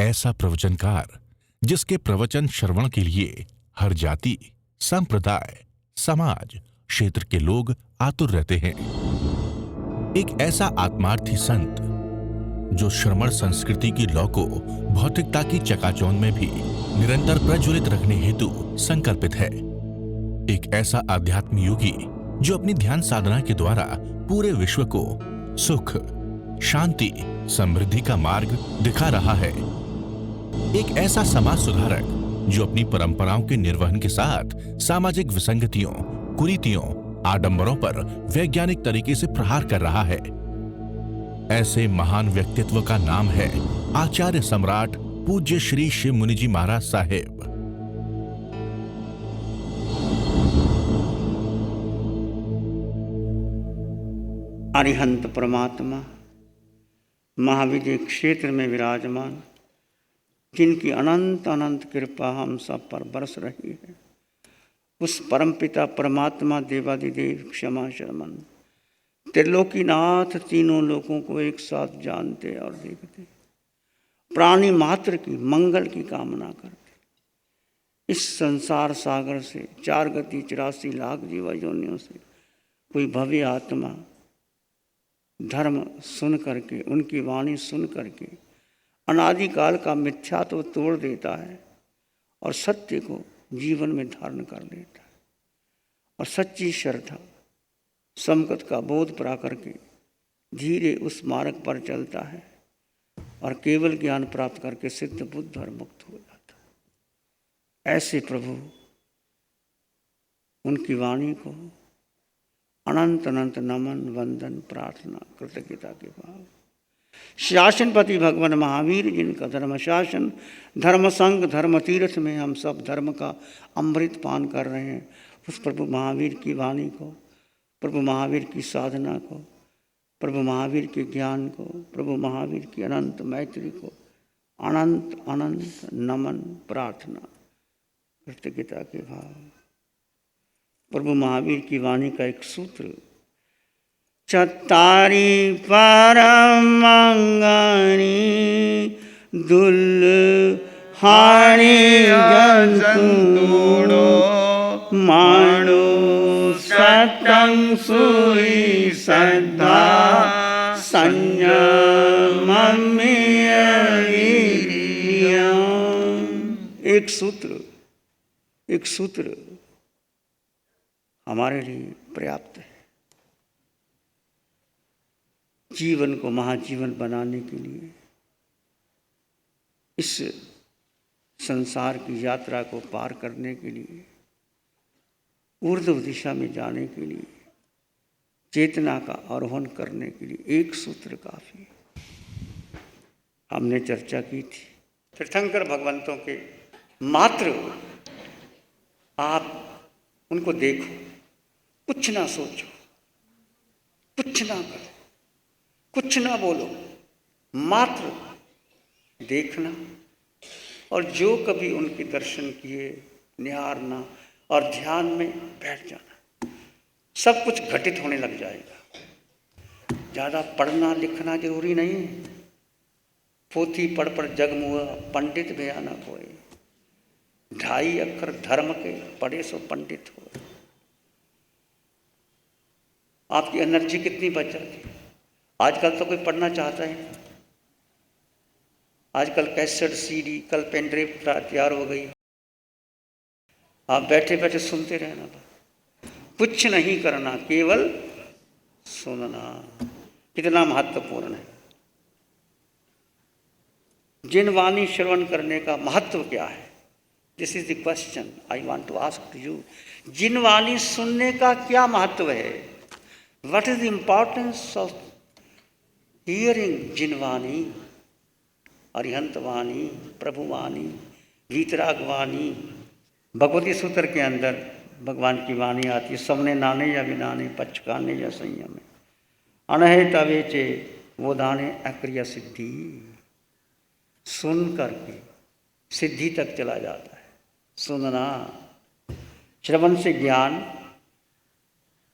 ऐसा प्रवचनकार जिसके प्रवचन श्रवण के लिए हर जाति, संप्रदाय, समाज, क्षेत्र के लोग आतुर रहते हैं। एक ऐसा आत्मार्थी संत जो श्रमण संस्कृति की लौ को भौतिकता की चकाचौंध में भी निरंतर प्रज्वलित रखने हेतु संकल्पित है। एक ऐसा आध्यात्म योगी जो अपनी ध्यान साधना के द्वारा पूरे विश्व को सुख, शांति, समृद्धि का मार्ग दिखा रहा है। एक ऐसा समाज सुधारक जो अपनी परंपराओं के निर्वहन के साथ सामाजिक विसंगतियों, कुरीतियों, आडंबरों पर वैज्ञानिक तरीके से प्रहार कर रहा है। ऐसे महान व्यक्तित्व का नाम है आचार्य सम्राट पूज्य श्री शिव मुनि जी महाराज साहेब। अरिहंत परमात्मा महाविद्य क्षेत्र में विराजमान, जिनकी अनंत अनंत कृपा हम सब पर बरस रही है, उस परमपिता परमात्मा देवादिदेव क्षमा शर्मन त्रिलोकीनाथ तीनों लोगों को एक साथ जानते और देखते, प्राणी मात्र की मंगल की कामना करते, इस संसार सागर से 4 गति 84 लाख जीवा योनियों से कोई भव्य आत्मा धर्म सुन करके, उनकी वाणी सुन करके अनादिकाल का मिथ्यात्व तोड़ देता है और सत्य को जीवन में धारण कर लेता है और सच्ची श्रद्धा समकत का बोध पा करके धीरे उस मार्ग पर चलता है और केवल ज्ञान प्राप्त करके सिद्ध बुद्ध और मुक्त हो जाता है। ऐसे प्रभु उनकी वाणी को अनंत अनंत नमन, वंदन, प्रार्थना, कृतज्ञता के भाव। शासनपति भगवान महावीर जिनका धर्म शासन, धर्म संग, धर्म तीर्थ में हम सब धर्म का अमृत पान कर रहे हैं, उस प्रभु महावीर की वाणी को, प्रभु महावीर की साधना को, प्रभु महावीर के ज्ञान को, प्रभु महावीर की अनंत मैत्री को अनंत अनंत नमन, प्रार्थना, कृतज्ञता के भाव। प्रभु महावीर की वाणी का एक सूत्र, चत्तारी परमंगनी दुल्हाणी जंतुड़ो माणो सतंग सुई श्रद्धा संयम एक सूत्र हमारे लिए पर्याप्त है। जीवन को महाजीवन बनाने के लिए, इस संसार की यात्रा को पार करने के लिए, ऊर्ध्व दिशा में जाने के लिए, चेतना का आरोहण करने के लिए एक सूत्र काफी है। हमने चर्चा की थी तीर्थंकर भगवंतों के मात्र आप उनको देखो, कुछ ना सोचो, कुछ ना करो, कुछ ना बोलो, मात्र देखना और जो कभी उनके दर्शन किए निहारना और ध्यान में बैठ जाना, सब कुछ घटित होने लग जाएगा। ज़्यादा पढ़ना लिखना जरूरी नहीं है। पोथी पढ़ पढ़ जग मुआ पंडित भया ना कोई, 2.5 अक्षर धर्म के पढ़े सो पंडित हो। आपकी एनर्जी कितनी बच जाती है। आजकल तो कोई पढ़ना चाहता है, आजकल कैसेट, सीडी, कल पेन ड्राइव तैयार हो गई, आप बैठे बैठे सुनते रहना, कुछ नहीं करना, केवल सुनना। कितना महत्वपूर्ण है। जिन वाणी श्रवण करने का महत्व क्या है? This is the question I want to ask to you. जिन वाणी सुनने का क्या महत्व है? What is the importance of hearing जिन वाणी? अरिहंत वाणी, प्रभु वाणी, वीतराग वाणी। भगवती सूत्र के अंदर भगवान की वाणी आती है, सबने नाने या विनाने, पचकाने या संयमे, अनहे तवेचे वो दाने अक्रिया सिद्धि। सुन करके सिद्धि तक चला जाता है। सुनना, श्रवण से ज्ञान,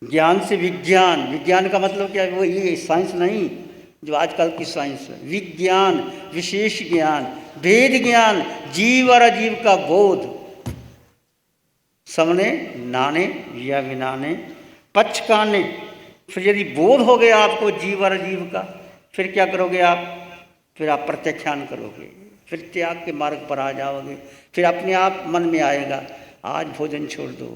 ज्ञान से विज्ञान। विज्ञान का मतलब क्या है? वो ये साइंस नहीं, जो आजकल की साइंस है, विज्ञान, विशेष ज्ञान, भेद ज्ञान, जीव और अजीव का बोध, समने नाने या विनाने, पचकाने। फिर यदि बोध हो गया आपको जीव और अजीव का, फिर क्या करोगे आप? फिर आप प्रत्याख्यान करोगे, फिर त्याग के मार्ग पर आ जाओगे। फिर अपने आप मन में आएगा, आज भोजन छोड़ दो,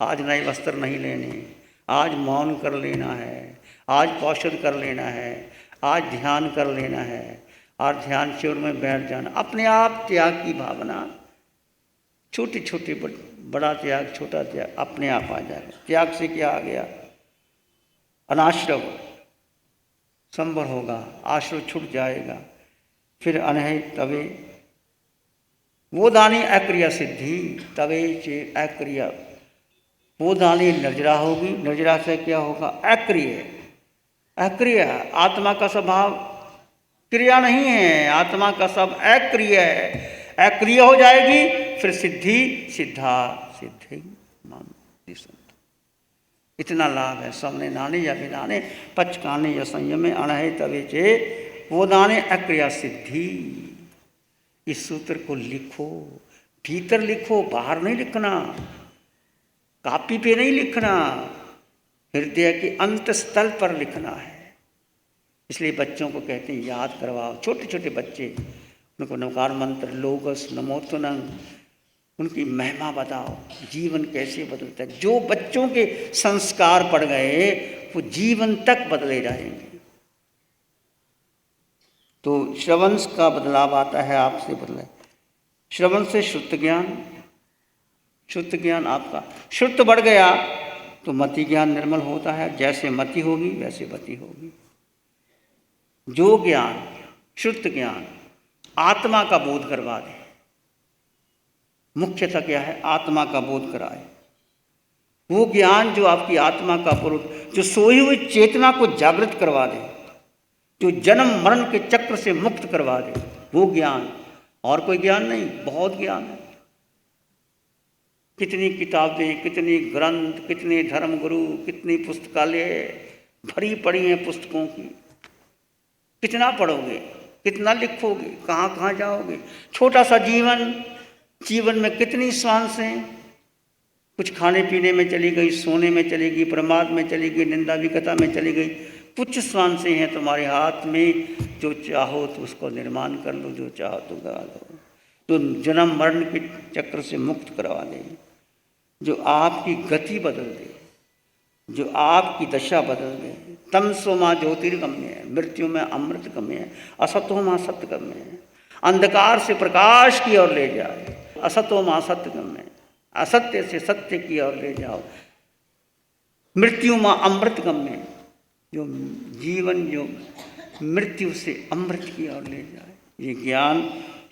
आज नए वस्त्र नहीं लेने, आज मौन कर लेना है, आज पौषध कर लेना है, आज ध्यान कर लेना है, और ध्यान शिविर में बैठ जाना। अपने आप त्याग की भावना, छोटे छोटे बड़ा त्याग, छोटा त्याग अपने आप आ जाएगा। त्याग से क्या आ गया? अनाश्रव संभर होगा, आश्रव छूट जाएगा। फिर अनहे तवे वो दानी अक्रिया सिद्धि, तवे से अक्रिया वो दानी निर्जरा होगी। निर्जरा से क्या होगा? अक्रिय। अक्रिय आत्मा का स्वभाव क्रिया नहीं है, आत्मा का सब अक्रिय है। अक्रिय हो जाएगी, फिर सिद्धि सिद्धा सिद्धि मान। इतना लाभ है। समने नाने या विनाने, पचकाने या संयमे, अणहे तवे चे वो दाने अक्रिया सिद्धि। इस सूत्र को लिखो, भीतर लिखो, बाहर नहीं लिखना, कापी पे नहीं लिखना, हृदय के अंत स्थल पर लिखना है। इसलिए बच्चों को कहते हैं याद करवाओ, छोटे छोटे बच्चे, उनको नकार मंत्र, लोगस, नमोतुनं, उनकी महिमा बताओ, जीवन कैसे बदलता है। जो बच्चों के संस्कार पड़ गए वो जीवन तक बदले जाएंगे। तो श्रवण का बदलाव आता है, आपसे बदले। श्रवण से शुद्ध ज्ञान, शुद्ध ज्ञान आपका शुद्ध बढ़ गया तो मति ज्ञान निर्मल होता है। जैसे मति होगी वैसे मति होगी। जो ज्ञान, शुद्ध ज्ञान आत्मा का बोध करवा दे, मुख्यतः क्या है? आत्मा का बोध कराए। वो ज्ञान जो आपकी आत्मा का पुरुष, जो सोई हुई चेतना को जागृत करवा दे, जो जन्म मरण के चक्र से मुक्त करवा दे, वो ज्ञान। और कोई ज्ञान नहीं, बहुत ज्ञान है। कितनी किताबें, कितनी ग्रंथ, कितने धर्मगुरु, कितनी पुस्तकालय भरी पड़ी हैं पुस्तकों की। कितना पढ़ोगे, कितना लिखोगे, कहाँ कहाँ जाओगे? छोटा सा जीवन, जीवन में कितनी सांसें, कुछ खाने पीने में चली गई, सोने में चली गई, प्रमाद में चली गई, निंदा विकता में चली गई। कुछ सांसें हैं तुम्हारे हाथ में, जो चाहो तो उसको निर्माण कर लो, जो चाहो तो गा लो। तो जन्म मरण के चक्र से मुक्त करवा दे, जो आपकी गति बदल दे, जो आपकी दशा बदल दे। तमसो माँ ज्योतिर्गम्य है, मृत्यु में अमृत गम्य है, असतो माँ सत्य गम्य है। अंधकार से प्रकाश की ओर ले जाए, असतो माँ सत्य गम्य है। असत्य से सत्य की ओर ले जाओ, मृत्यु माँ अमृत गम्य है। जो जीवन, जो मृत्यु से अमृत की ओर ले जाए, ये ज्ञान,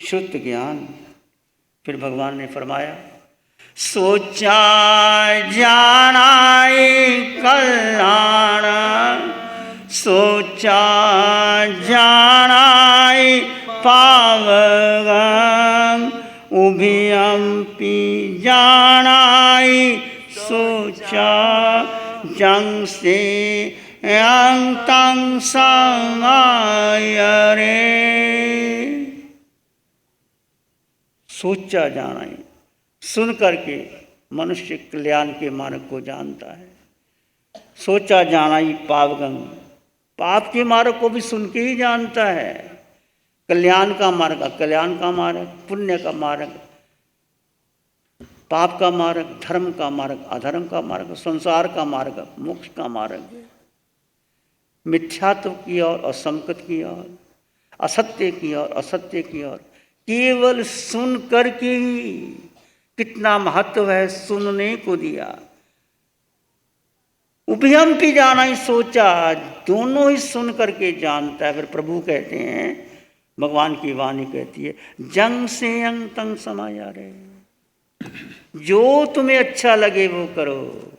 शुद्ध ज्ञान। फिर भगवान ने फरमाया, सोचा जानाई कल्याण, सोचा जानाई पावगं, उभियंपि जानाई सोचा जंग से अंतं समाय रे। सोचा जानाई, सुन करके मनुष्य कल्याण के मार्ग को जानता है। सोचा जानाई पावगं, पाप के मार्ग को भी सुन के ही जानता है। कल्याण का मार्ग, अकल्याण का मार्ग, पुण्य का मार्ग, पाप का मार्ग, धर्म का मार्ग, अधर्म का मार्ग, संसार का मार्ग, मोक्ष का मार्ग, मिथ्यात्व की ओर और संकट की ओर, असत्य की ओर, असत्य की ओर, केवल सुन करके ही। कितना महत्व है सुनने को दिया। उभयंपि जाना ही सोचा, दोनों ही सुन करके जानता है। फिर प्रभु कहते हैं, भगवान की वाणी कहती है, जंग से अंग तंग समाया रे। जो तुम्हें अच्छा लगे वो करो,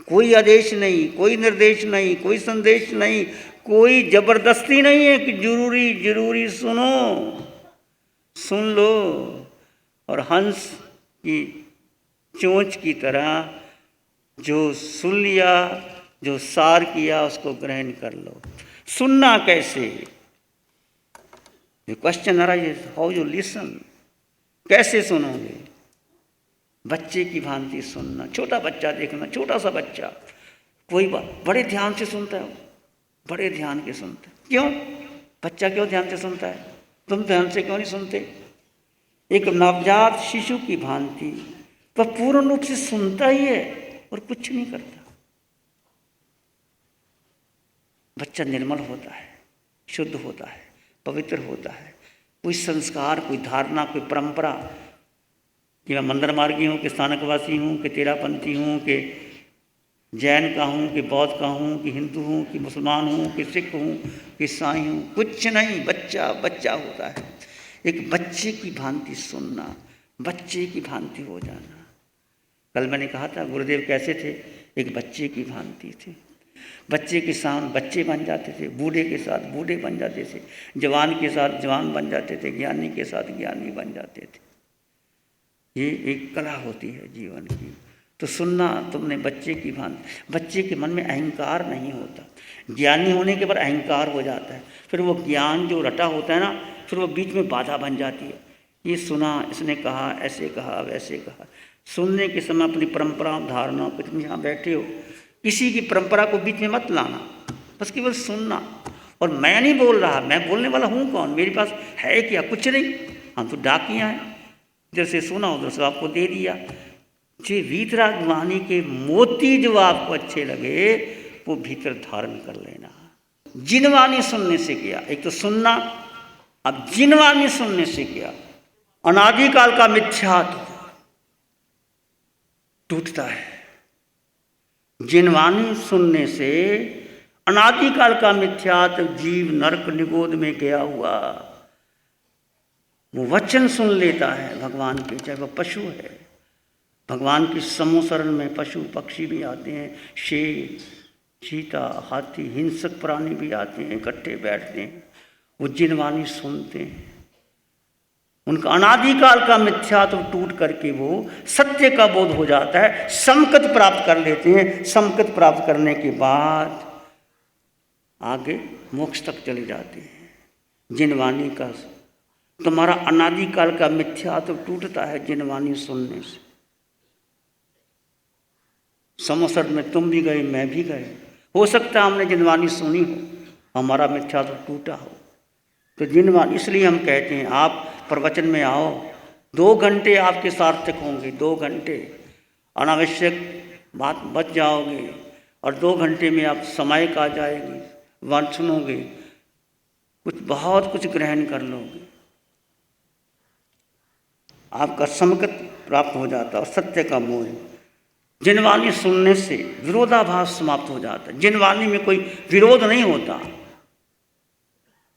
कोई आदेश नहीं, कोई निर्देश नहीं, कोई संदेश नहीं, कोई जबरदस्ती नहीं है कि जरूरी जरूरी सुनो। सुन लो और हंस की चोंच की तरह जो सुन लिया, जो सार किया, उसको ग्रहण कर लो। सुनना कैसे? Question arise, how you listen, कैसे सुनोगे? बच्चे की भांति सुनना। छोटा बच्चा देखना, छोटा सा बच्चा कोई बात बड़े ध्यान से सुनता है, बड़े ध्यान के सुनता है। क्यों? बच्चा क्यों ध्यान से सुनता है? तुम ध्यान से क्यों नहीं सुनते? एक नवजात शिशु की भांति वह पूर्ण रूप से सुनता ही है और कुछ नहीं करता। बच्चा निर्मल होता है, शुद्ध होता है, पवित्र होता है। कोई संस्कार, कोई धारणा, कोई परंपरा कि मैं मंदिर मार्गी हूँ, कि स्थानकवासी हूँ, कि तेरापंथी हूँ, कि जैन का हूँ, कि बौद्ध का हूँ, कि हिंदू हूँ, कि मुसलमान हूँ, कि सिख हूँ, कि ईसाई हूँ, कुछ नहीं। बच्चा बच्चा होता है। एक बच्चे की भांति सुनना, बच्चे की भांति हो जाना। कल मैंने कहा था गुरुदेव कैसे थे? एक बच्चे की भांति थे। बच्चे के साथ बच्चे बन जाते थे, बूढ़े के साथ बूढ़े बन जाते थे, जवान के साथ जवान बन जाते थे, ज्ञानी के साथ ज्ञानी बन जाते थे। ये एक कला होती है जीवन की। तो सुनना तुमने बच्चे की भांति। बच्चे के मन में अहंकार नहीं होता। ज्ञानी होने के बाद अहंकार हो जाता है। फिर वो ज्ञान जो रटा होता है ना, फिर वो बीच में बाधा बन जाती है। ये सुना, इसने कहा, ऐसे कहा, वैसे कहा। सुनने के समय अपनी परंपरा, धारणा, कुछ तुम यहाँ बैठे हो, किसी की परंपरा को बीच में मत लाना, बस केवल सुनना। और मैं नहीं बोल रहा, मैं बोलने वाला हूँ कौन? मेरे पास है क्या? कुछ नहीं। हम तो डाकिया हैं। इधर से सुना, उधर से आपको दे दिया। जे वीतराग वाणी के मोती जो आपको अच्छे लगे वो भीतर धारण कर लेना। जिनवाणी सुनने से किया, एक तो सुनना, अब जिनवाणी सुनने से किया। अनादिकाल का मिथ्यात्व टूटता है। जिनवाणी सुनने से अनादिकाल का मिथ्यात्व जीव नरक निगोद में गया हुआ वो वचन सुन लेता है भगवान के, चाहे वह पशु है। भगवान की समूह में पशु पक्षी भी आते हैं, शेर, चीता, हाथी, हिंसक प्राणी भी आते हैं, इकट्ठे बैठते हैं, वो जिनवाणी सुनते हैं। उनका अनादिकाल का मिथ्यात्व टूट करके वो सत्य का बोध हो जाता है, समकत प्राप्त कर लेते हैं। समकत प्राप्त करने के बाद आगे मोक्ष तक चले जाते हैं। जिनवाणी का तुम्हारा अनादिकाल का मिथ्यात्व टूटता है जिनवाणी सुनने से। समसद में तुम भी गए, मैं भी गए। हो सकता है हमने जिनवाणी सुनी हो, हमारा मिथ्यात्व टूटा हो। तो जिनवाणी, इसलिए हम कहते हैं आप प्रवचन में आओ, 2 घंटे आपके सार्थक होंगे। 2 घंटे अनावश्यक बात बच जाओगे और 2 घंटे में आप समय का जाएगी, बात सुनोगे, बहुत कुछ ग्रहण कर लोगे। आपका समकत प्राप्त हो जाता और सत्य का मोह। जिनवाणी सुनने से विरोधाभास समाप्त हो जाता है। जिनवाणी में कोई विरोध नहीं होता।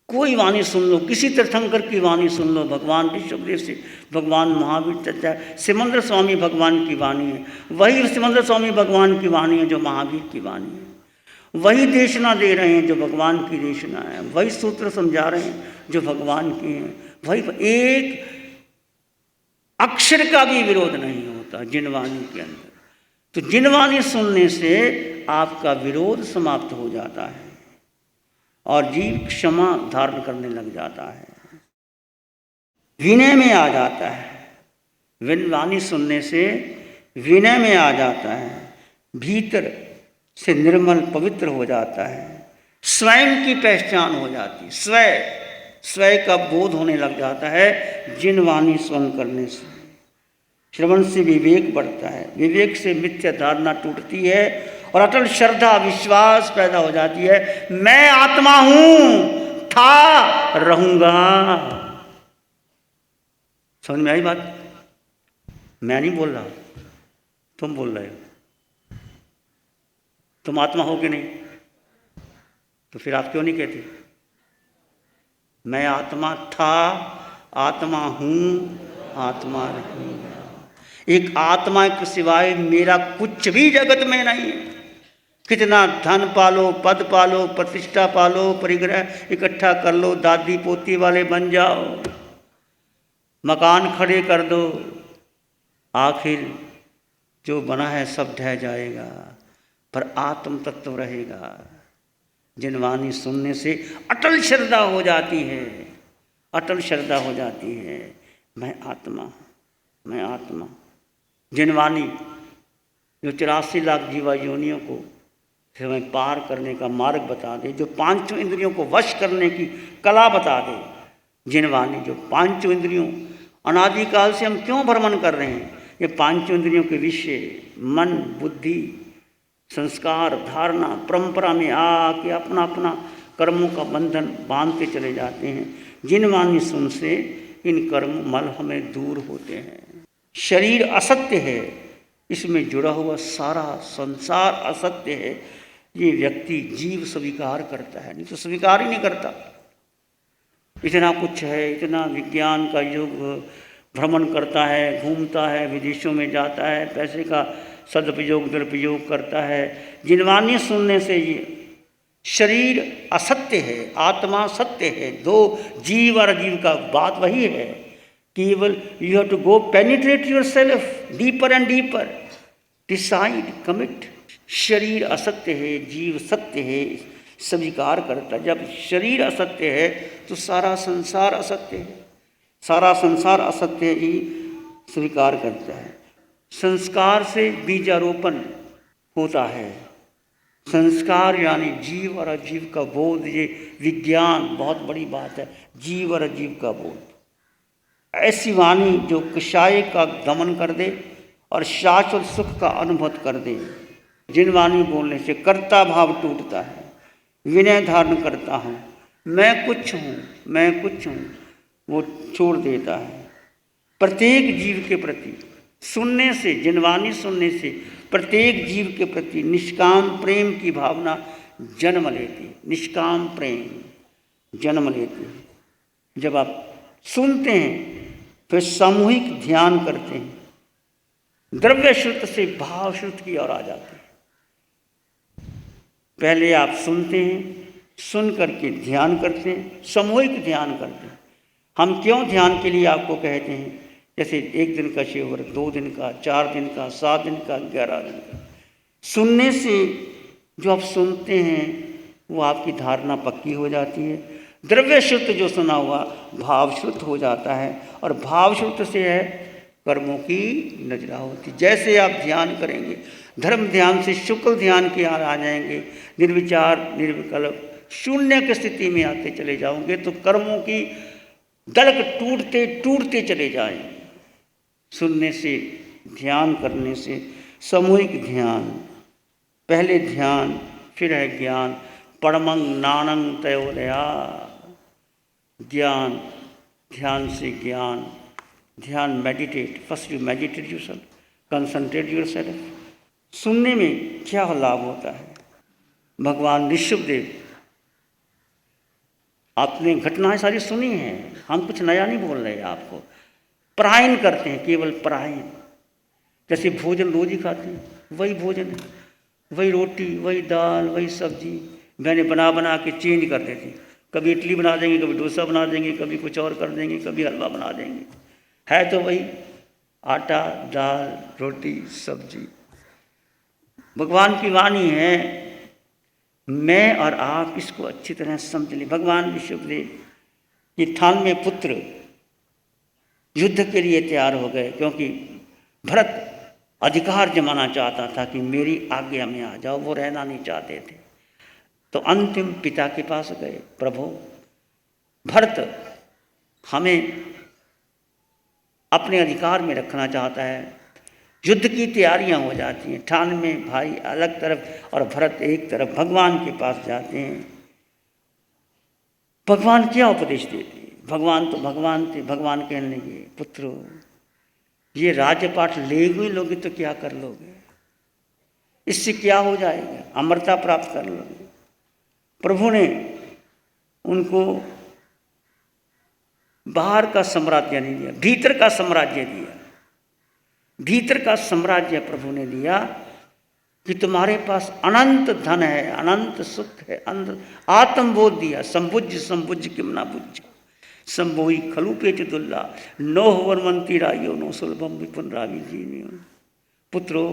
कोई वाणी सुन लो, किसी तीर्थंकर की वाणी सुन लो, भगवान विश्वदेव से, भगवान महावीर चर्चा, सिमंदर स्वामी भगवान की वाणी है, वही सिमंदर स्वामी भगवान की वाणी है जो महावीर की वाणी है। वही देशना दे रहे हैं जो भगवान की देशना है, वही सूत्र समझा रहे हैं जो भगवान की हैं। वही एक अक्षर का भी विरोध नहीं होता जिनवाणी के अंदर। तो जिनवाणी सुनने से आपका विरोध समाप्त हो जाता है और जीव क्षमा धारण करने लग जाता है, विनय में आ जाता है। वाणी सुनने से विनय में आ जाता है, भीतर से निर्मल पवित्र हो जाता है, स्वयं की पहचान हो जाती, स्वयं का बोध होने लग जाता है जिनवाणी श्रवण करने से। श्रवण से विवेक बढ़ता है, विवेक से मिथ्या धारणा टूटती है और अटल श्रद्धा विश्वास पैदा हो जाती है। मैं आत्मा हूं, था, रहूंगा। समझ में आई बात? मैं नहीं बोल रहा, तुम बोल रहे हो। तुम आत्मा हो कि नहीं? तो फिर आप क्यों नहीं कहते मैं आत्मा था, आत्मा हूं, आत्मा रहूंगा। एक आत्मा के सिवाय मेरा कुछ भी जगत में नहीं है। कितना धन पालो, पद पालो, प्रतिष्ठा पालो, परिग्रह इकट्ठा कर लो, दादी पोती वाले बन जाओ, मकान खड़े कर दो, आखिर जो बना है सब ढह जाएगा, पर आत्म तत्व रहेगा। जिनवाणी सुनने से अटल श्रद्धा हो जाती है, अटल श्रद्धा हो जाती है। मैं आत्मा, मैं आत्मा। जिनवाणी जो 84 लाख जीवा योनियों को हमें पार करने का मार्ग बता दे, जो पांचों इंद्रियों को वश करने की कला बता दे। जिनवाणी जो पांचों इंद्रियों, अनादिकाल से हम क्यों भ्रमण कर रहे हैं, ये पांचों इंद्रियों के विषय मन, बुद्धि, संस्कार, धारणा, परंपरा में आके अपना अपना कर्मों का बंधन बांधते चले जाते हैं। जिनवाणी सुन से इन कर्म मल हमें दूर होते हैं। शरीर असत्य है, इसमें जुड़ा हुआ सारा संसार असत्य है। ये व्यक्ति जीव स्वीकार करता है, नहीं तो स्वीकार ही नहीं करता। इतना कुछ है, इतना विज्ञान का युग, भ्रमण करता है, घूमता है, विदेशों में जाता है, पैसे का सदुपयोग दुरुपयोग करता है। जिनवाणी सुनने से ये शरीर असत्य है, आत्मा सत्य है। दो जीव और अजीव का बात वही है, केवल you have to go penetrate your self deeper and deeper, decide, commit. शरीर असत्य है, जीव सत्य है, स्वीकार करता। जब शरीर असत्य है तो सारा संसार असत्य है, सारा संसार असत्य ही स्वीकार करता है। संस्कार से बीजारोपण होता है। संस्कार यानी जीव और अजीव का बोध, ये विज्ञान बहुत बड़ी बात है, जीव और अजीव का बोध। ऐसी वाणी जो कषाय का दमन कर दे और शाश्वत सुख का अनुभव कर दे। जिनवाणी बोलने से कर्ता भाव टूटता है, विनय धारण करता हूँ, मैं कुछ हूँ, मैं कुछ हूँ, वो छोड़ देता है। प्रत्येक जीव के प्रति सुनने से, जिनवाणी सुनने से प्रत्येक जीव के प्रति निष्काम प्रेम की भावना जन्म लेती है। निष्काम प्रेम जन्म लेती है। जब आप सुनते हैं फिर सामूहिक ध्यान करते हैं, द्रव्य श्रुत से भाव श्रुत की ओर आ जाते हैं। पहले आप सुनते हैं, सुन करके ध्यान करते हैं, सामूहिक ध्यान करते हैं। हम क्यों ध्यान के लिए आपको कहते हैं, जैसे 1 दिन का शिविर, 2 दिन का, 4 दिन का, 7 दिन का, 11 दिन का। सुनने से जो आप सुनते हैं वो आपकी धारणा पक्की हो जाती है। द्रव्य शुद्ध जो सुना हुआ भाव शुद्ध हो जाता है, और भाव शुद्ध से है कर्मों की नजरा होती। जैसे आप ध्यान करेंगे, धर्म ध्यान से शुक्ल ध्यान की ओर आ जाएंगे, निर्विचार निर्विकल्प शून्य की स्थिति में आते चले जाओगे, तो कर्मों की दलक टूटते टूटते चले जाएंगे। सुनने से, ध्यान करने से, सामूहिक ध्यान, पहले ध्यान फिर है ज्ञान। परमंग नानंग तयोदया, ज्ञान, ध्यान से ज्ञान। ध्यान meditate, first you meditate yourself, concentrate yourself. सुनने में क्या लाभ होता है? भगवान ऋषभदेव, आपने घटनाएं सारी सुनी हैं, हम कुछ नया नहीं बोल रहे आपको। परायण करते हैं, केवल परायण। जैसे भोजन रोज ही खाते हैं, वही भोजन है, वही रोटी, वही दाल, वही सब्जी। मैंने बना बना के चेंज कर देती, कभी इडली बना देंगे, कभी डोसा बना देंगे, कभी कुछ और कर देंगे, कभी हलवा बना देंगे। है तो वही आटा, दाल, रोटी, सब्जी। भगवान की वाणी है, मैं और आप इसको अच्छी तरह समझ लें। भगवान ऋषभदेव ये 98 पुत्र युद्ध के लिए तैयार हो गए, क्योंकि भरत अधिकार जमाना चाहता था कि मेरी आज्ञा में आ जाओ, वो रहना नहीं चाहते थे। तो अंतिम पिता के पास गए, प्रभु भरत हमें अपने अधिकार में रखना चाहता है। युद्ध की तैयारियां हो जाती हैं, 98 भाई अलग तरफ और भरत एक तरफ भगवान के पास जाते हैं। भगवान क्या उपदेश देते? भगवान तो भगवान थे। भगवान कहने लगे, पुत्रो ये राज्यपाठ ले हुए लोगे तो क्या कर लोगे, इससे क्या हो जाएगा, अमरता प्राप्त कर लोगे। प्रभु ने उनको बाहर का साम्राज्य नहीं दिया, भीतर का साम्राज्य दिया। भीतर का साम्राज्य प्रभु ने दिया कि तुम्हारे पास अनंत धन है, अनंत सुख है, आत्मबोध दिया। संबुज संबुज किम ना बुझ, संबोई खलु पेच दुल्ला, नो वन मंती राइयो नो सुलभम विपुन रावी जीनियो। पुत्रो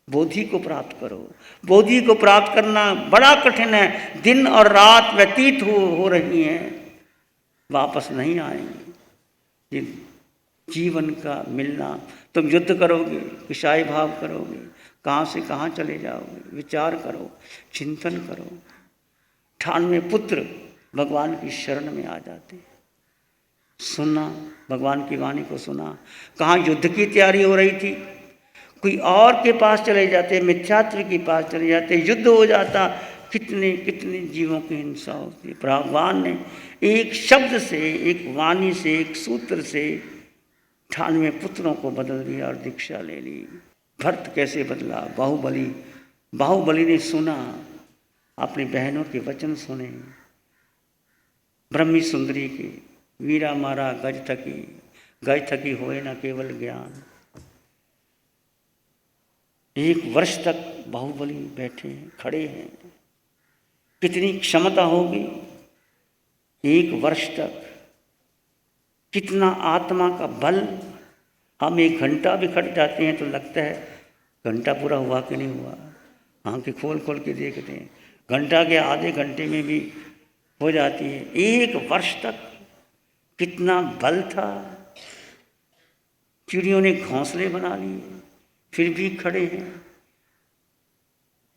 बोधि को प्राप्त करो। बोधि को प्राप्त करना बड़ा कठिन है। दिन और रात व्यतीत हो रही हैं, वापस नहीं आएंगे। ये जीवन का मिलना, तुम युद्ध करोगे, किशाई भाव करोगे, कहाँ से कहाँ चले जाओगे, विचार करो, चिंतन करो। 98 पुत्र भगवान की शरण में आ जाते, सुना भगवान की वाणी को सुना। कहाँ युद्ध की तैयारी हो रही थी, कोई और के पास चले जाते, मिथ्यात्व के पास चले जाते, युद्ध हो जाता, कितने कितने जीवों की हिंसा होती। भगवान ने एक शब्द से, एक वाणी से, एक सूत्र से 98 पुत्रों को बदल दिया और दीक्षा ले ली। भरत कैसे बदला, बाहुबली ने सुना, अपनी बहनों के वचन सुने, ब्रह्मी सुंदरी के, वीरा मारा गज थकी होए न केवल ज्ञान। 1 वर्ष तक बाहुबली बैठे हैं, खड़े हैं। कितनी क्षमता होगी 1 वर्ष तक, कितना आत्मा का बल। हम 1 घंटा भी खड़ जाते हैं तो लगता है घंटा पूरा हुआ कि नहीं हुआ, आंखें खोल खोल के देखते हैं, घंटा के आधे घंटे में भी हो जाती है। 1 वर्ष तक कितना बल था। चिड़ियों ने घोंसले बना लिए, फिर भी खड़े हैं।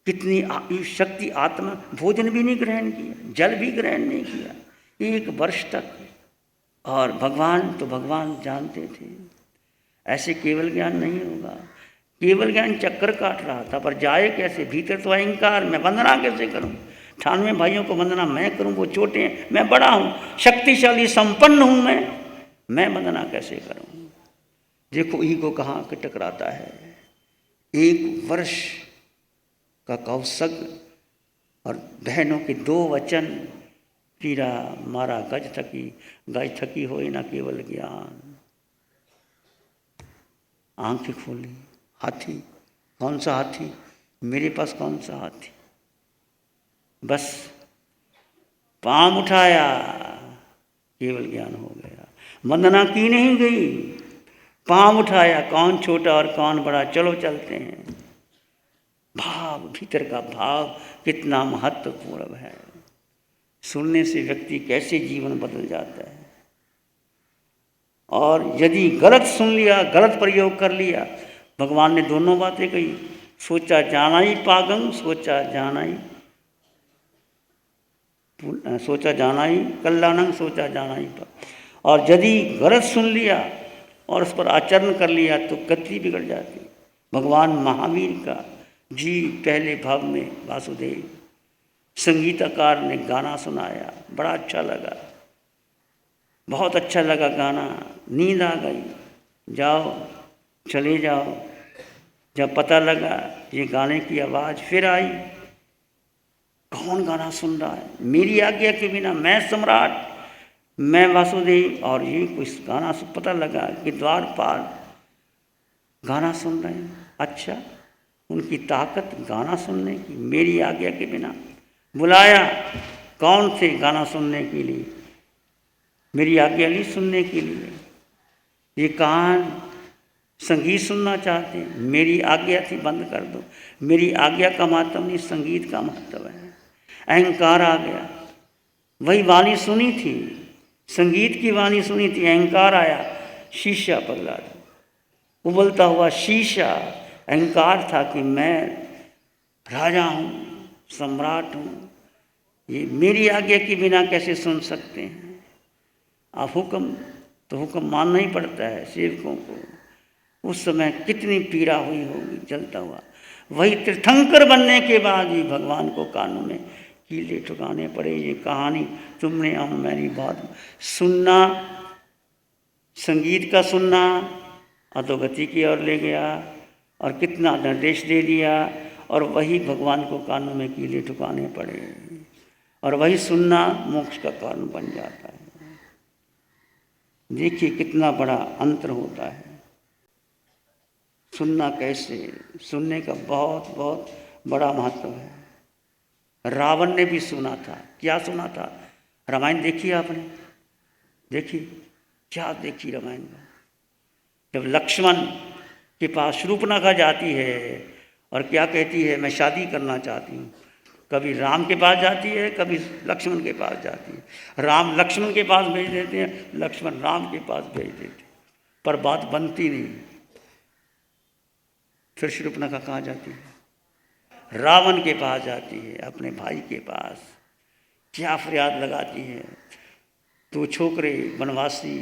कितनी शक्ति, आत्मा। भोजन भी नहीं ग्रहण किया, जल भी ग्रहण नहीं किया 1 वर्ष तक। और भगवान तो भगवान जानते थे, ऐसे केवल ज्ञान नहीं होगा। केवल ज्ञान चक्कर काट रहा था, पर जाए कैसे? भीतर तो अहंकार, मैं वंदना कैसे करूं? 98 भाइयों को वंदना मैं करूं, वो छोटे हैं, मैं बड़ा हूं, शक्तिशाली संपन्न हूं, मैं वंदना कैसे करूं? देखो ईगो कहाँ के टकराता है। 1 वर्ष का कौशग और बहनों के 2 वचन, पीरा मारा गज थकी होए ना केवल ज्ञान। आंखें खोली, हाथी, कौन सा हाथी? मेरे पास कौन सा हाथी? बस पांव उठाया, केवल ज्ञान हो गया। वंदना की नहीं गई, पांव उठाया, कौन छोटा और कौन बड़ा, चलो चलते हैं। भाव, भीतर का भाव कितना महत्वपूर्ण है। सुनने से व्यक्ति कैसे जीवन बदल जाता है। और यदि गलत सुन लिया, गलत प्रयोग कर लिया, भगवान ने दोनों बातें कही, सोचा जाना ही पागम, सोचा जाना ही कल्याणं, सोचा जाना ही पागम। और यदि गलत सुन लिया और उस पर आचरण कर लिया तो गति बिगड़ जाती। भगवान महावीर का जी पहले भाव में वासुदेव, संगीतकार ने गाना सुनाया, बड़ा अच्छा लगा, बहुत अच्छा लगा गाना। नींद आ गई, जाओ चले जाओ। जब पता लगा ये गाने की आवाज़ फिर आई, कौन गाना सुन रहा है? मेरी आज्ञा के बिना, मैं सम्राट, मैं वासुदेव, और ये कुछ गाना से पता लगा कि द्वारपाल गाना सुन रहे हैं। अच्छा, उनकी ताकत गाना सुनने की, मेरी आज्ञा के बिना। बुलाया, कौन थे गाना सुनने के लिए? मेरी आज्ञा ली सुनने के लिए। ये कान संगीत सुनना चाहते हैं, मेरी आज्ञा थी, बंद कर दो। मेरी आज्ञा का महत्व नहीं, संगीत का महत्व है। अहंकार आ गया, वही वाणी सुनी थी, संगीत की वाणी सुनी थी, अहंकार आया, शीशा पगला था, उबलता हुआ शीशा। अहंकार था कि मैं राजा हूँ, सम्राट हूँ, ये मेरी आज्ञा के बिना कैसे सुन सकते हैं? आप हुक्म तो हुक्म मानना ही पड़ता है सेवकों को। उस समय कितनी पीड़ा हुई होगी, जलता हुआ। वही तीर्थंकर बनने के बाद भी भगवान को कानों में कीले ठुकाने पड़े। ये कहानी तुमने हम मेरी बात सुनना, संगीत का सुनना अधोगति की ओर ले गया और कितना निर्देश दे दिया, और वही भगवान को कानों में कीले ठुकाने पड़े, और वही सुनना मोक्ष का कारण बन जाता है। देखिए कितना बड़ा अंतर होता है। सुनना कैसे, सुनने का बहुत बहुत बड़ा महत्व है। रावण ने भी सुना था। क्या सुना था? रामायण देखी आपने? देखी? क्या देखी रामायण में? जब लक्ष्मण के पास शूर्पणखा जाती है और क्या कहती है, मैं शादी करना चाहती हूँ। कभी राम के पास जाती है, कभी लक्ष्मण के पास जाती है। राम लक्ष्मण के पास भेज देते हैं, लक्ष्मण राम के पास भेज देते हैं, पर बात बनती नहीं। फिर शूर्पणखा कहाँ जाती है? रावण के पास जाती है, अपने भाई के पास। क्या फरियाद लगाती है, तो छोकरे वनवासी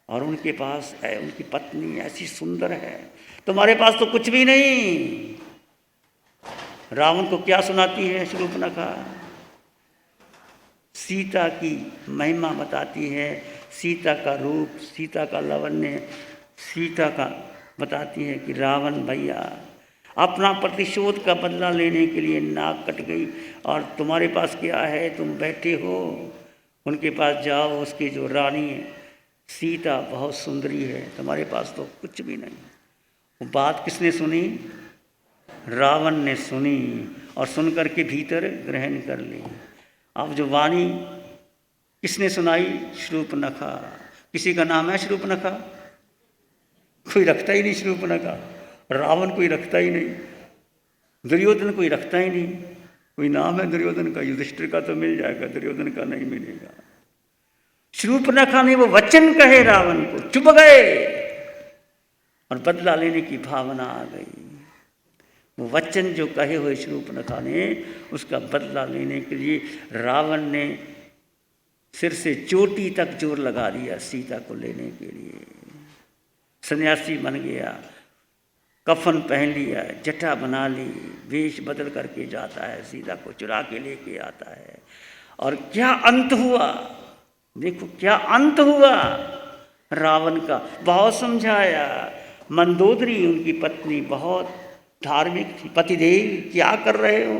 और उनके पास है उनकी पत्नी ऐसी सुंदर है, तुम्हारे पास तो कुछ भी नहीं। रावण को क्या सुनाती है शूर्पणखा? सीता की महिमा बताती है, सीता का रूप, सीता का लावण्य, सीता का बताती है कि रावण भैया अपना प्रतिशोध का बदला लेने के लिए नाक कट गई, और तुम्हारे पास क्या है, तुम बैठे हो, उनके पास जाओ। उसकी जो रानी है सीता बहुत सुंदरी है, तुम्हारे पास तो कुछ भी नहीं। वो बात किसने सुनी? रावण ने सुनी, और सुनकर के भीतर ग्रहण कर ली। अब जो वाणी किसने सुनाई? शूर्पणखा। किसी का नाम है शूर्पणखा? कोई रखता ही नहीं शूर्पणखा। रावण कोई रखता ही नहीं, दुर्योधन कोई रखता ही नहीं। कोई नाम है दुर्योधन का? युधिष्ठिर का तो मिल जाएगा, दुर्योधन का नहीं मिलेगा। शूर्पणखा ने वो वचन कहे रावण को, चुप गए, और बदला लेने की भावना आ गई। वो वचन जो कहे हुए शूर्पणखा ने, उसका बदला लेने के लिए रावण ने सिर से चोटी तक जोर लगा दिया सीता को लेने के लिए। सन्यासी बन गया, कफन पहन लिया, जटा बना ली, वेश बदल करके जाता है, सीता को चुरा के लेके आता है। और क्या अंत हुआ, देखो क्या अंत हुआ रावण का। बहुत समझाया, मंदोदरी उनकी पत्नी बहुत धार्मिक थी। पतिदेव क्या कर रहे हो,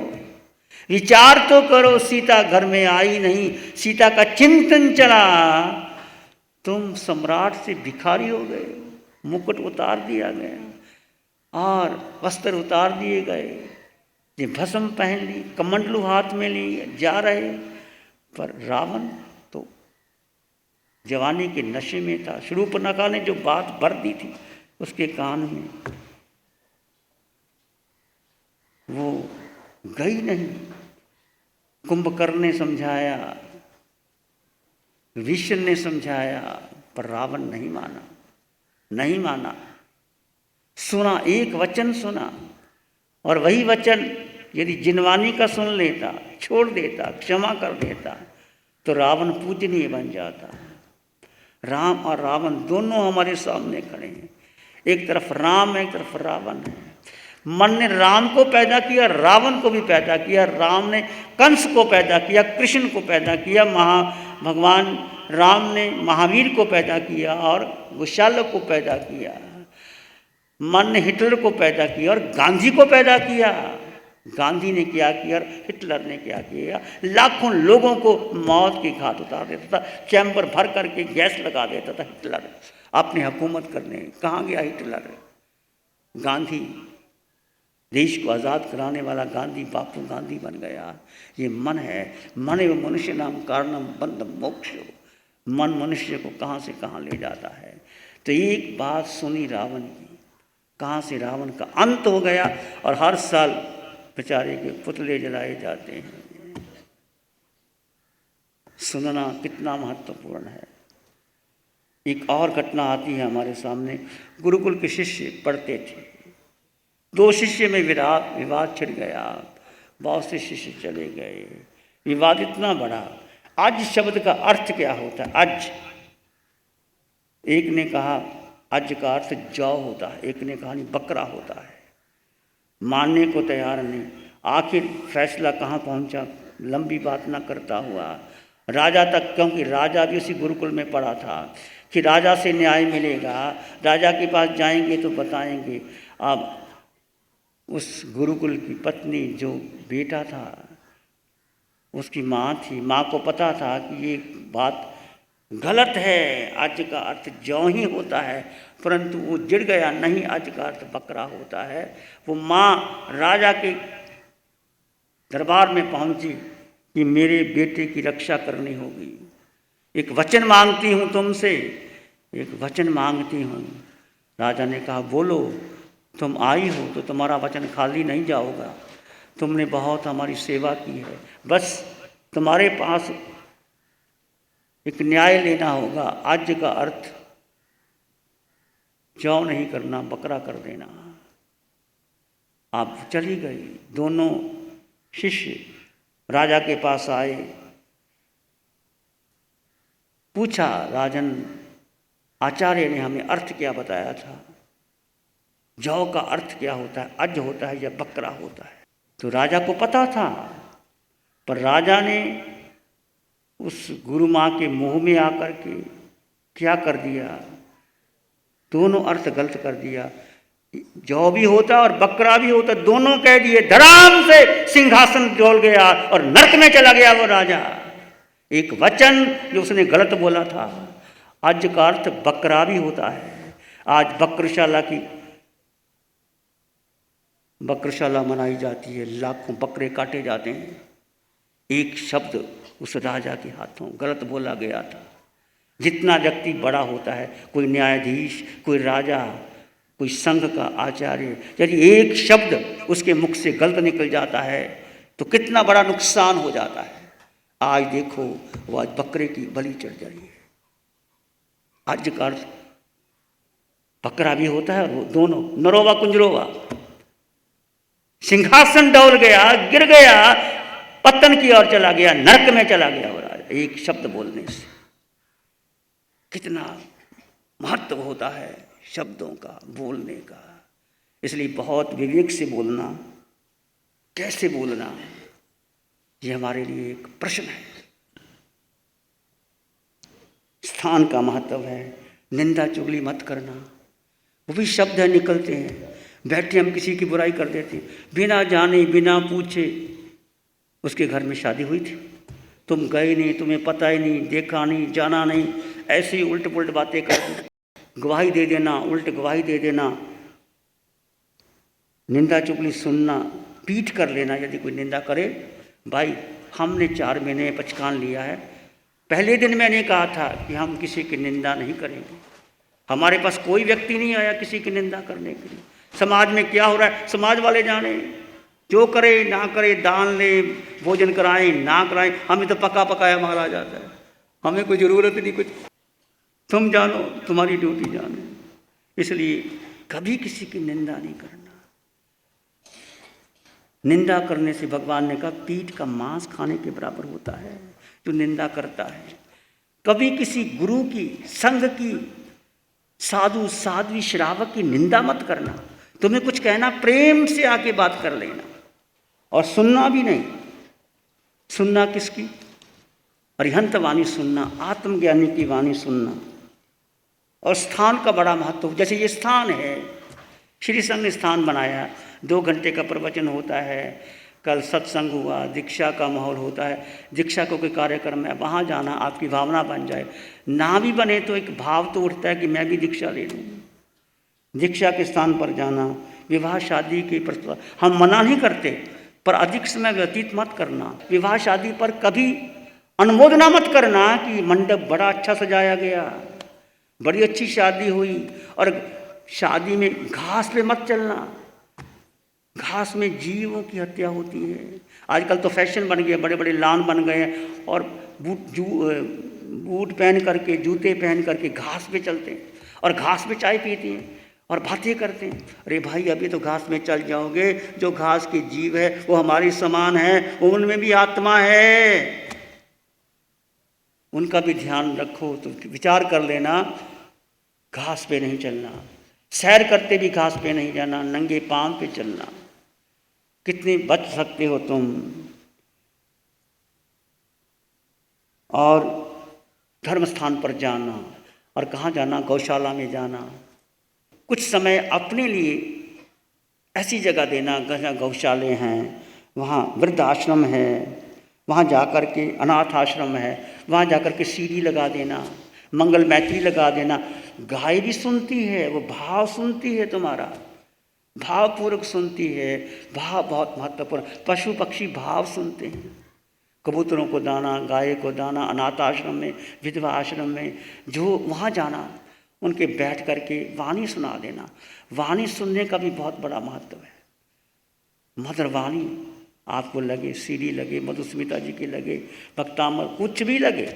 विचार तो करो, सीता घर में आई नहीं। सीता का चिंतन चला, तुम सम्राट से भिखारी हो गए, मुकुट उतार दिया गया और वस्त्र उतार दिए गए, ये भस्म पहन ली, कमंडलू हाथ में लिए जा रहे। पर रावण तो जवानी के नशे में था। शूर्पणखा ने जो बात भर दी थी उसके कान में, वो गई नहीं। कुंभकर्ण ने समझाया, विष्णु ने समझाया, पर रावण नहीं माना, नहीं माना। सुना, एक वचन सुना, और वही वचन यदि जिनवानी का सुन लेता, छोड़ देता, क्षमा कर देता, तो रावण पूजनीय बन जाता। राम और रावण दोनों हमारे सामने खड़े हैं, एक तरफ राम है, एक तरफ रावण है। मन ने राम को पैदा किया, रावण को भी पैदा किया। राम ने कंस को पैदा किया, कृष्ण को पैदा किया, भगवान राम ने महावीर को पैदा किया और विशाल को पैदा किया। मन ने हिटलर को पैदा किया और गांधी को पैदा किया। गांधी ने क्या किया और हिटलर ने क्या किया? लाखों लोगों को मौत की घाट उतार देता था, चैम्बर भर करके गैस लगा देता था हिटलर अपनी हुकूमत करने। कहाँ गया हिटलर? गांधी, देश को आज़ाद कराने वाला गांधी बापू गांधी बन गया। ये मन है, मन एवं मनुष्य नाम कारणम बंध मोक्ष। मन मनुष्य को कहाँ से कहाँ ले जाता है। तो एक बात सुनी रावण की, कहाँ से रावण का अंत हो गया, और हर साल बेचारे के पुतले जलाए जाते हैं। सुनना कितना महत्वपूर्ण है। एक और घटना आती है हमारे सामने। गुरुकुल के शिष्य पढ़ते थे, दो शिष्य में विवाद छिड़ गया, बहुत से शिष्य चले गए। विवाद इतना बड़ा। अज शब्द का अर्थ क्या होता है? अज, एक ने कहा अज का अर्थ जौ होता है, एक ने कहा नहीं बकरा होता है। मानने को तैयार नहीं। आखिर फैसला कहाँ पहुँचा, लंबी बात ना करता हुआ राजा तक, क्योंकि राजा भी उसी गुरुकुल में पढ़ा था कि राजा से न्याय मिलेगा, राजा के पास जाएंगे तो बताएंगे। अब उस गुरुकुल की पत्नी जो बेटा था, उसकी माँ थी, माँ को पता था कि ये बात गलत है, आज का अर्थ जौ ही होता है, परंतु वो जिड़ गया, नहीं आज का अर्थ बकरा होता है। वो माँ राजा के दरबार में पहुंची कि मेरे बेटे की रक्षा करनी होगी, एक वचन मांगती हूँ तुमसे, एक वचन मांगती हूँ। राजा ने कहा बोलो, तुम आई हो तो तुम्हारा वचन खाली नहीं जाओगा। तुमने बहुत हमारी सेवा की है, बस तुम्हारे पास एक न्याय लेना होगा। आज का अर्थ जौ नहीं करना, बकरा कर देना। आप चली गई। दोनों शिष्य राजा के पास आए, पूछा, राजन आचार्य ने हमें अर्थ क्या बताया था, जौ का अर्थ क्या होता है, अज होता है या बकरा होता है। तो राजा को पता था, पर राजा ने उस गुरु माँ के मुंह में आकर के क्या कर दिया, दोनों अर्थ गलत कर दिया। जौ भी होता और बकरा भी होता, दोनों कह दिए। धड़ाम से सिंहासन डोल गया और नरक में चला गया वो राजा। एक वचन जो उसने गलत बोला था। आज का अर्थ बकरा भी होता है। आज बकरशाला मनाई जाती है, लाखों बकरे काटे जाते हैं। एक शब्द उस राजा के हाथों गलत बोला गया था। जितना व्यक्ति बड़ा होता है, कोई न्यायाधीश, कोई राजा, कोई संघ का आचार्य, यदि एक शब्द उसके मुख से गलत निकल जाता है तो कितना बड़ा नुकसान हो जाता है। आज देखो, वो आज बकरे की बलि चढ़ रही है। आज का अर्थ बकरा भी होता है और वो दोनों नरोवा कुंजरोवा। सिंहासन डोल गया, गिर गया, पतन की ओर चला गया, नरक में चला गया वो राजा, एक शब्द बोलने से। कितना महत्व होता है शब्दों का, बोलने का। इसलिए बहुत विवेक से बोलना, कैसे बोलना, ये हमारे लिए एक प्रश्न है। स्थान का महत्व है। निंदा चुगली मत करना। वो भी शब्द है, निकलते हैं। बैठे हम किसी की बुराई कर देते हैं, बिना जाने बिना पूछे। उसके घर में शादी हुई थी, तुम गए नहीं, तुम्हें पता ही नहीं, देखा नहीं, जाना नहीं, ऐसी उल्ट पुल्ट बातें कर दी, गवाही दे देना, उल्ट गवाही दे देना। निंदा चुगली सुनना, पीठ कर लेना। यदि कोई निंदा करे, भाई हमने 4 महीने पचकान लिया है। पहले दिन मैंने कहा था कि हम किसी की निंदा नहीं करेंगे। हमारे पास कोई व्यक्ति नहीं आया किसी की निंदा करने के लिए। समाज में क्या हो रहा है समाज वाले जाने, जो करे ना करे, दान ले, भोजन कराएं ना कराएं, हमें तो पका पकाया मारा जाता है। हमें कोई ज़रूरत नहीं कुछ, तुम जानो, तुम्हारी ड्यूटी जानो। इसलिए कभी किसी की निंदा नहीं करना। निंदा करने से भगवान ने कहा पीठ का मांस खाने के बराबर होता है जो निंदा करता है। कभी किसी गुरु की, संघ की, साधु साध्वी श्रावक की निंदा मत करना। तुम्हें कुछ कहना, प्रेम से आके बात कर लेना, और सुनना भी नहीं। सुनना किसकी? अरिहंत वाणी सुनना, आत्मज्ञानी की वाणी सुनना। और स्थान का बड़ा महत्व, जैसे ये स्थान है, श्री संघ ने स्थान बनाया, 2 घंटे का प्रवचन होता है, कल सत्संग हुआ, दीक्षा का माहौल होता है, दीक्षा को कोई कार्यक्रम है, वहाँ जाना आपकी भावना बन जाए। ना भी बने तो एक भाव तो उठता है कि मैं भी दीक्षा ले लूँ। दीक्षा के स्थान पर जाना, विवाह शादी के प्रस्ताव हम मना नहीं करते, पर अधिक समय व्यतीत मत करना। विवाह शादी पर कभी अनुमोदना मत करना कि मंडप बड़ा अच्छा सजाया गया, बड़ी अच्छी शादी हुई, और शादी में घास पे मत चलना। घास में जीवों की हत्या होती है। आजकल तो फैशन बन गया, बड़े बड़े लान बन गए हैं, और बूट पहन करके, जूते पहन करके घास पे चलते हैं, और घास पे चाय पीते हैं और बातें करते हैं। अरे भाई, अभी तो घास में चल जाओगे, जो घास के जीव है वो हमारे समान है, उनमें भी आत्मा है, उनका भी ध्यान रखो। तो विचार कर लेना, घास पे नहीं चलना। सैर करते भी घास पे नहीं जाना, नंगे पांव पे चलना। कितने बच सकते हो तुम। और धर्म स्थान पर जाना, और कहाँ जाना? गौशाला में जाना। कुछ समय अपने लिए ऐसी जगह देना जहाँ गौशाले हैं, वहाँ वृद्ध आश्रम है, वहाँ जाकर के अनाथ आश्रम है, वहाँ जाकर के सीढ़ी लगा देना, मंगल मैत्री लगा देना। गाय भी सुनती है, वो भाव सुनती है, तुम्हारा भावपूर्वक सुनती है। भाव बहुत महत्वपूर्ण। पशु पक्षी भाव सुनते हैं। कबूतरों को दाना, गाय को दाना, अनाथ आश्रम में, विधवा आश्रम में, जो वहाँ जाना, उनके बैठ करके वाणी सुना देना। वाणी सुनने का भी बहुत बड़ा महत्व है। मधुर वाणी आपको लगे, सीडी लगे, मधुस्मिता जी की लगे, भक्तामल, कुछ भी लगे,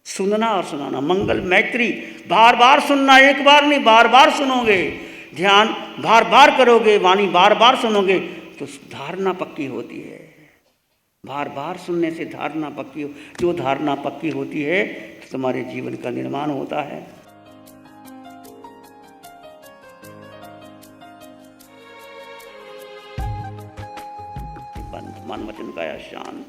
सुनना और सुनाना। मंगल मैत्री बार बार सुनना, एक बार नहीं, बार बार सुनोगे, ध्यान बार बार करोगे, वाणी बार बार सुनोगे तो धारणा पक्की होती है। बार बार सुनने से धारणा पक्की, जो धारणा पक्की होती है तो तुम्हारे जीवन का निर्माण होता है। मन वचन काया शांत,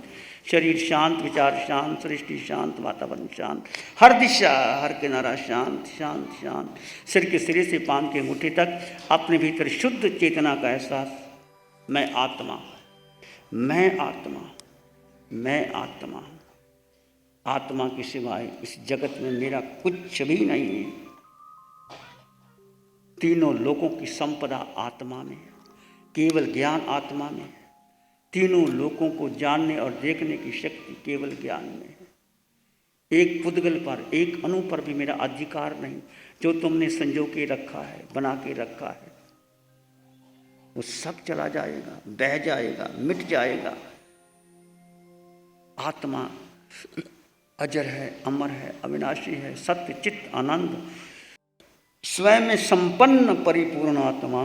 शरीर शांत, विचार शांत, सृष्टि शांत, वातावरण शांत, हर दिशा हर किनारा शांत शांत शांत। सिर के सिरे से पांव के अंगूठे तक अपने भीतर शुद्ध चेतना का एहसास। मैं आत्मा, मैं आत्मा, मैं आत्मा। आत्मा के सिवाय इस जगत में मेरा कुछ भी नहीं है। तीनों लोकों की संपदा आत्मा में, केवल ज्ञान आत्मा में। तीनों लोकों को जानने और देखने की शक्ति केवल ज्ञान में है। एक पुद्गल पर, एक अणु पर भी मेरा अधिकार नहीं। जो तुमने संजो के रखा है, बना के रखा है, वो सब चला जाएगा, बह जाएगा, मिट जाएगा। आत्मा अजर है, अमर है, अविनाशी है, सत्य, चित्त, आनंद, स्वयं में संपन्न परिपूर्ण आत्मा।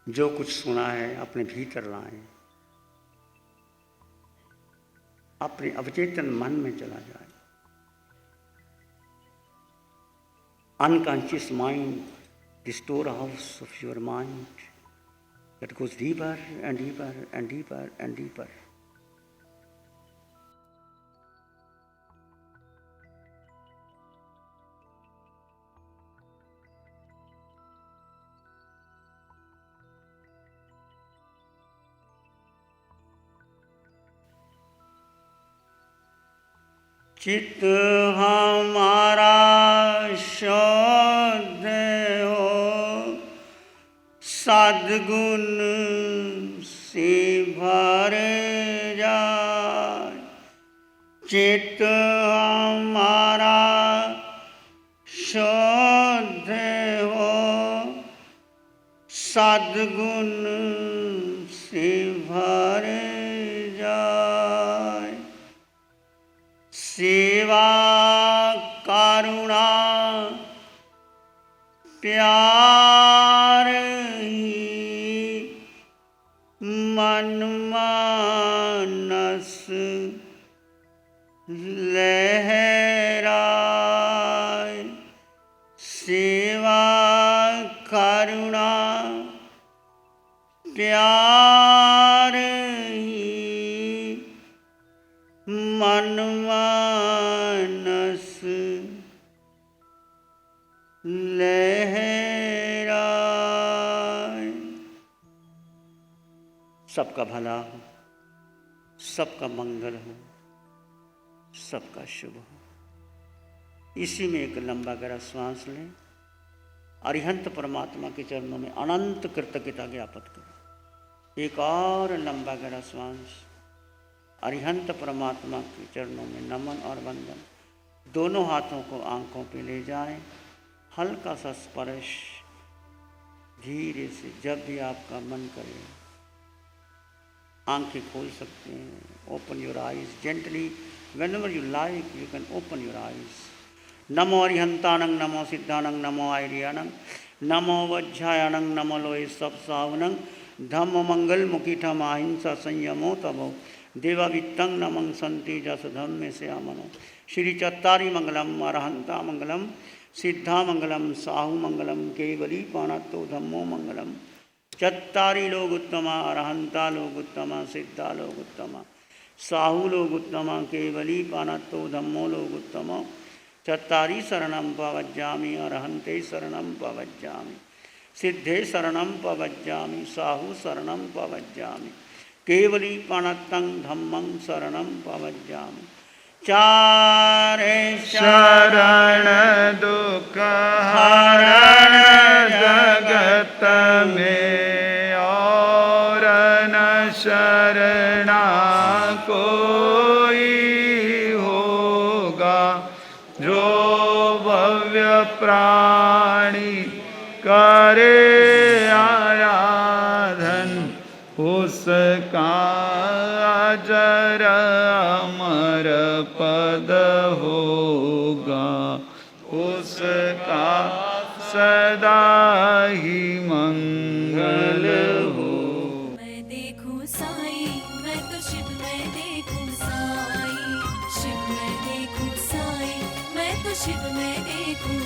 जो कुछ सुना है अपने भीतर लाएं, अपने अवचेतन मन में चला जाए। Unconscious mind, the store house of your mind that goes deeper and deeper and deeper and deeper. चित्त हमारा शुद्ध हो, सद्गुण से भर जाए। चित्त हमारा शुद्ध हो, सद्गुण से भर जाए। सेवा करुणा प्यार ही मन मानस लहराए। सेवा करुणा प्यार ही मन मानस लहराए। सबका भला हो, सबका मंगल हो, सबका शुभ हो। इसी में एक लंबा गहरा श्वास लें। अरिहंत परमात्मा के चरणों में अनंत कृतज्ञता ज्ञापित करें। एक और लंबा गहरा श्वास। अरिहंत परमात्मा के चरणों में नमन और वंदन। दोनों हाथों को आंखों पे ले जाएं। हल्का सा स्पर्श धीरे से, जब भी आपका मन करे आंखें खोल सकते हैं। Open your eyes gently, whenever you like you can open your eyes. नमो अरिहंतानंग, नमो सिद्धानंग, नमो आयरियानंग, नमो वज्रायानंग, नमो लोहे सब सावनंग, धम्म मंगल मुखीठम अहिंसा संयमो तमो देवावित्तंग नमं संति जस धम्मे से आमनो। श्री चत्तारी मंगलम, अरहंता मंगलम, सिद्धा मंगलम, साहु मंगलम, केवली पाणत्तो धम्मो मंगलम। चत्तारी लोग उत्तमा, अरहंता लोग उत्तमा, सिद्धा लोग उत्तमा, साहु लोग उत्तमा, केवली पाणत्तो धम्मो लोग उत्तमा। चत्तारी शरणं पवज्जामि, अरहंते शरणं पवज्जामि, सिद्धे शरणं पवज्जामि, साहु शरणं पवज्जामि, केवली पाणत्तं धम्मं शरणं पवज्जामि। चारे शरण दुख हरण जगत में और न शरणा कोई होगा। जो भव्य प्राणी करे आराधन उसका अजर अमर पद होगा। उसका सदा ही मंगल हो। मैं देखूं साई, मैं तो शिव में देखूं साई, शिव में देखूं साई, मैं तो शिव में देखूं